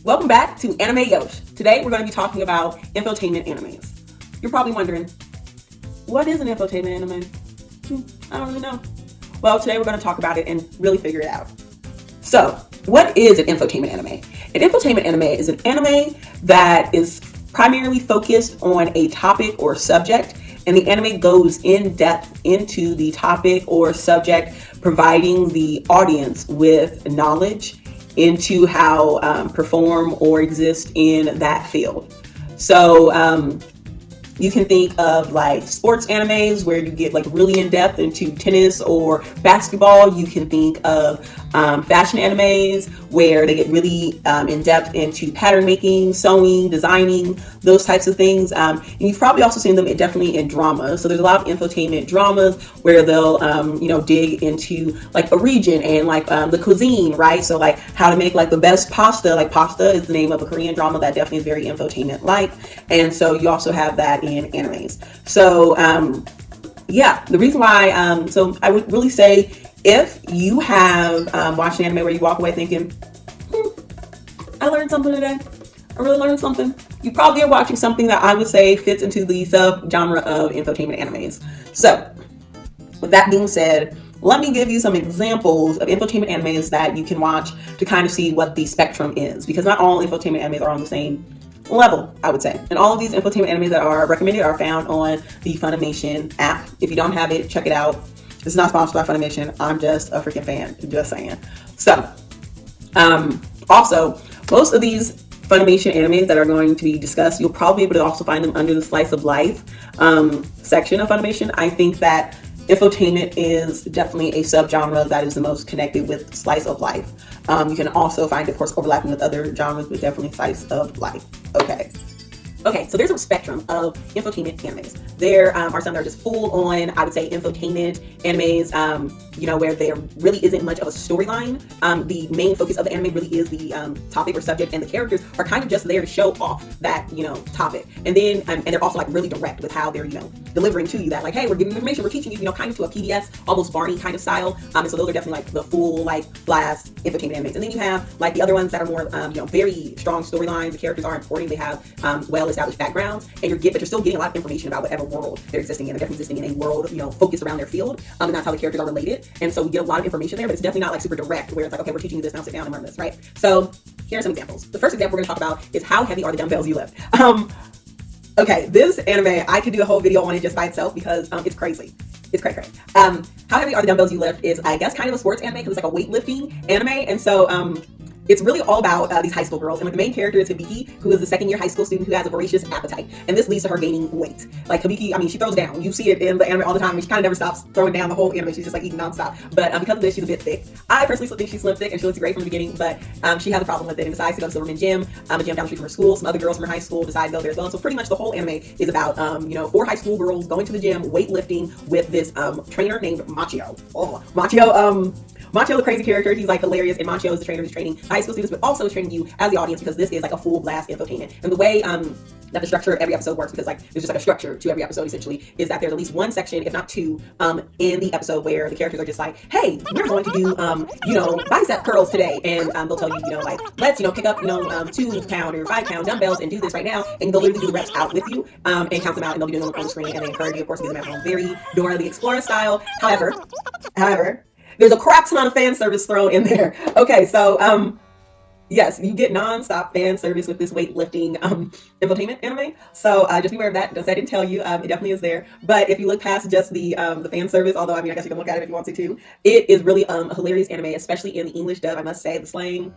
Welcome back to Anime Yoshi. Today we're going to be talking about infotainment animes. You're probably wondering, what is an infotainment anime? I don't really know. Well, today we're going to talk about it and really figure it out. So, what is an infotainment anime? An infotainment anime is an anime that is primarily focused on a topic or subject, and the anime goes in depth into the topic or subject, providing the audience with knowledge into how perform or exist in that field. So you can think of like sports animes where you get like really in depth into tennis or basketball. You can think of fashion animes where they get really in depth into pattern making, sewing, designing, those types of things. And you've probably also seen them definitely in drama. So there's a lot of infotainment dramas where they'll dig into like a region and like the cuisine, right? So like how to make like the best pasta. Like pasta is the name of a Korean drama that definitely is very infotainment like. And so you also have that in animes. So the reason why so I would really say if you have watched an anime where you walk away thinking, I learned something today, I really learned something, you probably are watching something that I would say fits into the sub-genre of infotainment animes. So with that being said, let me give you some examples of infotainment animes that you can watch to kind of see what the spectrum is, because not all infotainment animes are on the same level, I would say. And all of these infotainment animes that are recommended are found on the Funimation app. If you don't have it, check it out. It's not sponsored by Funimation. I'm just a freaking fan, just saying. So, also, most of these Funimation animes that are going to be discussed, you'll probably be able to also find them under the Slice of Life section of Funimation. I think that infotainment is definitely a subgenre that is the most connected with Slice of Life. You can also find, of course, overlapping with other genres, but definitely Slice of Life. Okay, so there's a spectrum of infotainment animes. There are some that are just full on, I would say, infotainment animes, where there really isn't much of a storyline. The main focus of the anime really is the topic or subject, and the characters are kind of just there to show off that, topic. And then, and they're also like really direct with how they're, delivering to you that like, hey, we're giving you information, we're teaching you, kind of to a PBS, almost Barney kind of style. And so those are definitely like the full, like, blast infotainment animes. And then you have like the other ones that are more, very strong storylines. The characters are important. They have well-established backgrounds, and but you're still getting a lot of information about whatever world they're existing in. They're definitely existing in a world, focused around their field, and that's how the characters are related. And so we get a lot of information there, but it's definitely not like super direct, where it's like, okay, we're teaching you this, now sit down and learn this, right? So here are some examples. The first example we're going to talk about is how heavy are the dumbbells you lift. Okay, this anime, I could do a whole video on it just by itself because it's crazy. It's crazy. How heavy are the dumbbells you lift is, I guess, kind of a sports anime because it's like a weightlifting anime. And so it's really all about these high school girls. And like the main character is Hibiki, who is a second-year high school student who has a voracious appetite. And this leads to her gaining weight. Like Hibiki, she throws down. You see it in the anime all the time. And she kind of never stops throwing down the whole anime. She's just like eating nonstop. But because of this, she's a bit thick. I personally think she's slim thick and she looks great from the beginning. But she has a problem with it and decides to go to Silverman Gym, a gym down the street from her school. Some other girls from her high school decide to go there as well. And so pretty much the whole anime is about, 4 high school girls going to the gym, weightlifting with this trainer named Machio. Machio, the crazy character, he's like hilarious, and Machio is the trainer who's training high school students, but also is training you as the audience, because this is like a full blast infotainment. And the way that the structure of every episode works, because like there's just like a structure to every episode essentially, is that there's at least one section, if not two, in the episode where the characters are just like, hey, we're going to do bicep curls today, and they'll tell you, like, let's pick up 2-pound or 5-pound dumbbells and do this right now, and they'll literally do the reps out with you and count them out, and they'll be doing them on the screen, and they encourage you, of course, to get them out very Dora the Explorer style. However, there's a crap ton of fan service thrown in there. Okay, so yes, you get non-stop fan service with this weightlifting infotainment anime. So just be aware of that. Just I didn't tell you, it definitely is there. But if you look past just the fan service, although I guess you can look at it if you want to too, it is really a hilarious anime, especially in the English dub. I must say, the slang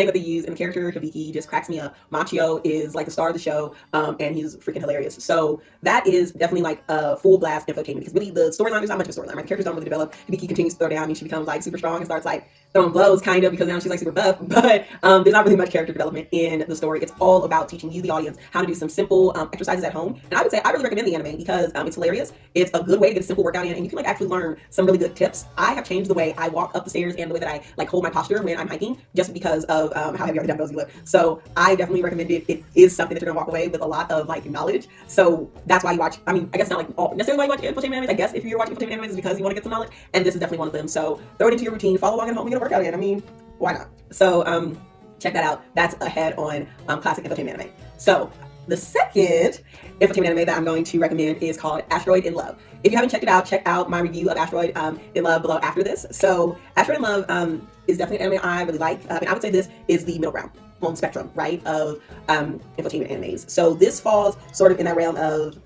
that they use, and the character Hibiki just cracks me up. Machio is like the star of the show, and he's freaking hilarious. So that is definitely like a full blast infotainment, because really the storyline, there's not much of a storyline, right? The characters don't really develop. Hibiki continues to throw down, and she becomes like super strong and starts like throwing blows, kind of, because now she's like super buff, but there's not really much character development in the story. It's all about teaching you, the audience, how to do some simple exercises at home. And I would say I really recommend the anime because it's hilarious. It's a good way to get a simple workout in, and you can like actually learn some really good tips. I have changed the way I walk up the stairs and the way that I like hold my posture when I'm hiking, just because of how heavy are the dumbbells you lift. So I definitely recommend it. It is something that you're gonna walk away with a lot of like knowledge. So that's why you watch. I guess not like all necessarily why you watch infotainment animes. I guess if you're watching infotainment animes, it's because you want to get some knowledge, and this is definitely one of them. So throw it into your routine. Follow along at home and get a workout in. Why not? So check that out. That's ahead on classic infotainment anime. So the second infotainment anime that I'm going to recommend is called Asteroid in Love. If you haven't checked it out, check out my review of Asteroid in Love below after this. So Asteroid in Love is definitely an anime I really like. And I would say this is the middle ground on the spectrum, right, of infotainment animes. So this falls sort of in that realm of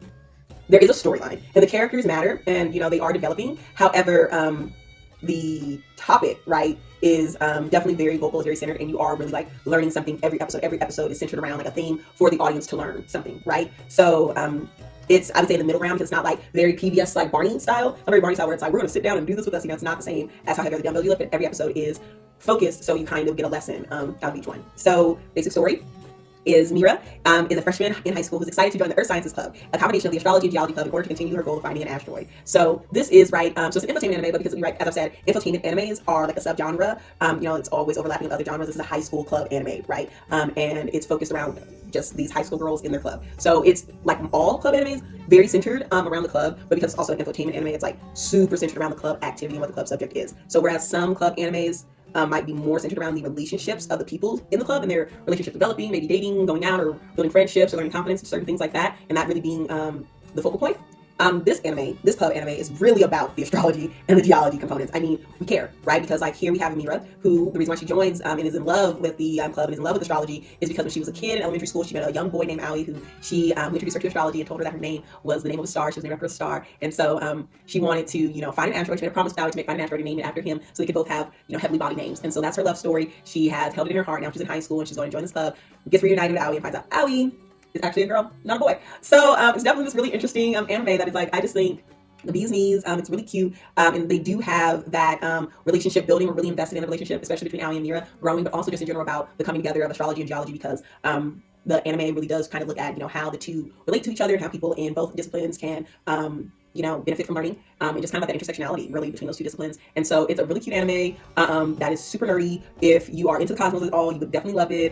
there is a storyline and the characters matter and, you know, they are developing. However, the topic, right, is definitely very vocal, very centered, and you are really like learning something every episode. Every episode is centered around like a theme for the audience to learn something, right? So it's, I would say, the middle ground because it's not like very PBS like Barney style. Not very Barney style where it's like, we're going to sit down and do this with us. You know, it's not the same as how Heather the Dumbbell. You look at every episode is focused, so you kind of get a lesson out of each one. So basic story is Mira is a freshman in high school who's excited to join the Earth Sciences Club, a combination of the astrology and geology club in order to continue her goal of finding an asteroid. So this is right. So it's an infotainment anime, but because right, as I've said, infotainment animes are like a subgenre. You know, it's always overlapping with other genres. This is a high school club anime, right? And it's focused around just these high school girls in their club. So it's like all club animes, very centered around the club, but because it's also an infotainment anime, it's like super centered around the club activity and what the club subject is. So whereas some club animes might be more centered around the relationships of the people in the club and their relationships developing, maybe dating, going out, or building friendships, or learning confidence, certain things like that, and that really being the focal point. This club anime is really about the astrology and the geology components. I mean, we care, right? Because like here we have Mira, who the reason why she joins and is in love with the club and is in love with astrology is because when she was a kid in elementary school, she met a young boy named Ali who she introduced her to astrology and told her that her name was the name of a star. She was named after a star, and so she wanted to, you know, find an asteroid. She made a promise to Ali to find an asteroid and name it after him, so they could both have, you know, heavenly body names. And so that's her love story. She has held it in her heart. Now she's in high school and she's going to join this club. Gets reunited with Ali and finds out Ali is actually a girl, not a boy. So it's definitely this really interesting anime that is like, I just think the bee's knees. It's really cute, and they do have that relationship building. We're really invested in the relationship, especially between Ali and Mira, growing, but also just in general about the coming together of astrology and geology, because the anime really does kind of look at, you know, how the two relate to each other and how people in both disciplines can you know, benefit from learning, and just kind of that intersectionality really between those two disciplines. And so it's a really cute anime that is super nerdy. If you are into the cosmos at all, you would definitely love it.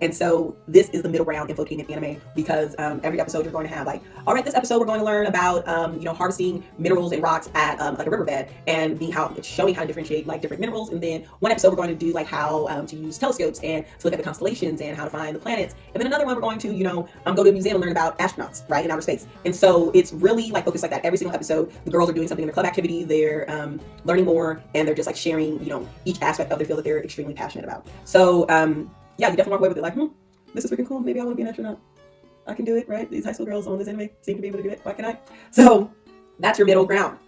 And so this is the middle ground infotainment anime because every episode you're going to have like, all right, this episode we're going to learn about you know, harvesting minerals and rocks at like a riverbed, and how it's showing how to differentiate like different minerals. And then one episode we're going to do like how to use telescopes and to look at the constellations and how to find the planets. And then another one we're going to, you know, go to a museum and learn about astronauts, right, in outer space. And so it's really like focused like that. Every single episode, the girls are doing something in their club activity, they're learning more, and they're just like sharing, you know, each aspect of their field that they're extremely passionate about. So yeah, you definitely walk away with it like, this is freaking cool. Maybe I want to be an astronaut. I can do it, right? These high school girls on this anime seem to be able to do it. Why can't I? So that's your middle ground.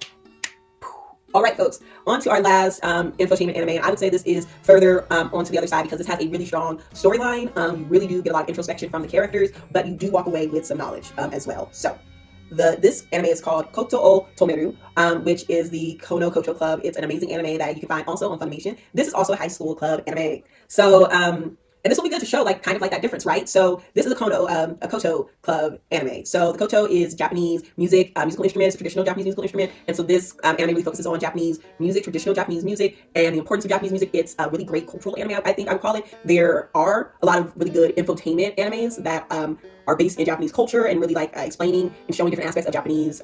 All right, folks, on to our last infotainment anime. And I would say this is further onto the other side because this has a really strong storyline. You really do get a lot of introspection from the characters, but you do walk away with some knowledge as well. So this anime is called Koto o Tomeru, which is the Kono Kocho Club. It's an amazing anime that you can find also on Funimation. This is also a high school club anime. So and this will be good to show like kind of like that difference, right? So this is a Koto club anime. So the Koto is Japanese music, musical instruments, traditional Japanese musical instrument. And so this anime really focuses on Japanese music, traditional Japanese music, and the importance of Japanese music. It's a really great cultural anime, I think I would call it. There are a lot of really good infotainment animes that are based in Japanese culture and really like explaining and showing different aspects of Japanese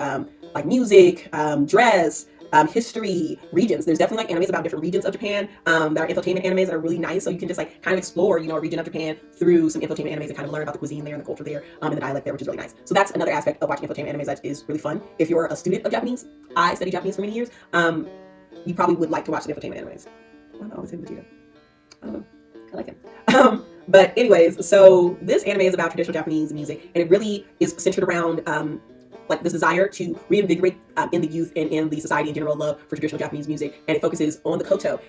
like music, dress, history, regions. There's definitely like animes about different regions of Japan that are infotainment animes that are really nice. So you can just like kind of explore, you know, a region of Japan through some infotainment animes and kind of learn about the cuisine there and the culture there and the dialect there, which is really nice. So that's another aspect of watching infotainment animes that is really fun. If you're a student of Japanese, I studied Japanese for many years, you probably would like to watch the infotainment animes. I'm always in Vegeta. I like him. But anyways, so this anime is about traditional Japanese music, and it really is centered around like this desire to reinvigorate in the youth and in the society in general love for traditional Japanese music, and it focuses on the koto.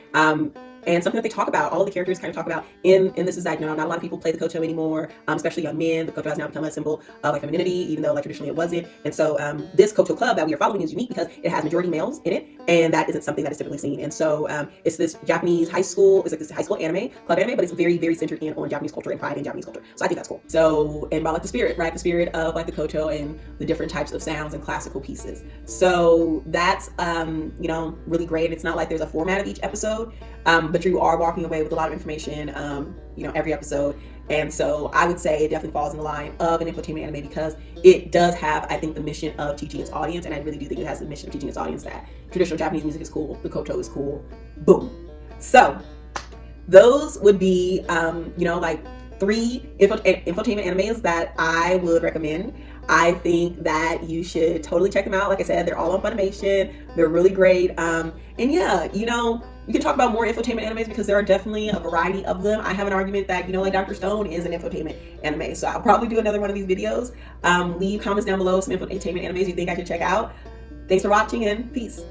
And something that they talk about, all the characters kind of talk about in this is that, you know, not a lot of people play the koto anymore, especially young men. The koto has now become a symbol of like femininity, even though like traditionally it wasn't. And so this koto club that we are following is unique because it has majority males in it, and that isn't something that is typically seen. And so it's this Japanese high school, it's like this high school anime, club anime, but it's very, very centered in on Japanese culture and pride in Japanese culture. So I think that's cool. So, and about like the spirit, right? The spirit of like the koto and the different types of sounds and classical pieces. So that's, you know, really great. It's not like there's a format of each episode, but you are walking away with a lot of information, you know, every episode. And so I would say it definitely falls in the line of an infotainment anime because it does have, I think, the mission of teaching its audience. And I really do think it has the mission of teaching its audience that traditional Japanese music is cool, the koto is cool, boom. So those would be, like 3 infotainment animes that I would recommend. I think that you should totally check them out. Like I said, they're all on Funimation. They're really great. And yeah, we can talk about more infotainment animes because there are definitely a variety of them. I have an argument that, like Dr. Stone is an infotainment anime. So I'll probably do another one of these videos. Leave comments down below some infotainment animes you think I should check out. Thanks for watching and peace.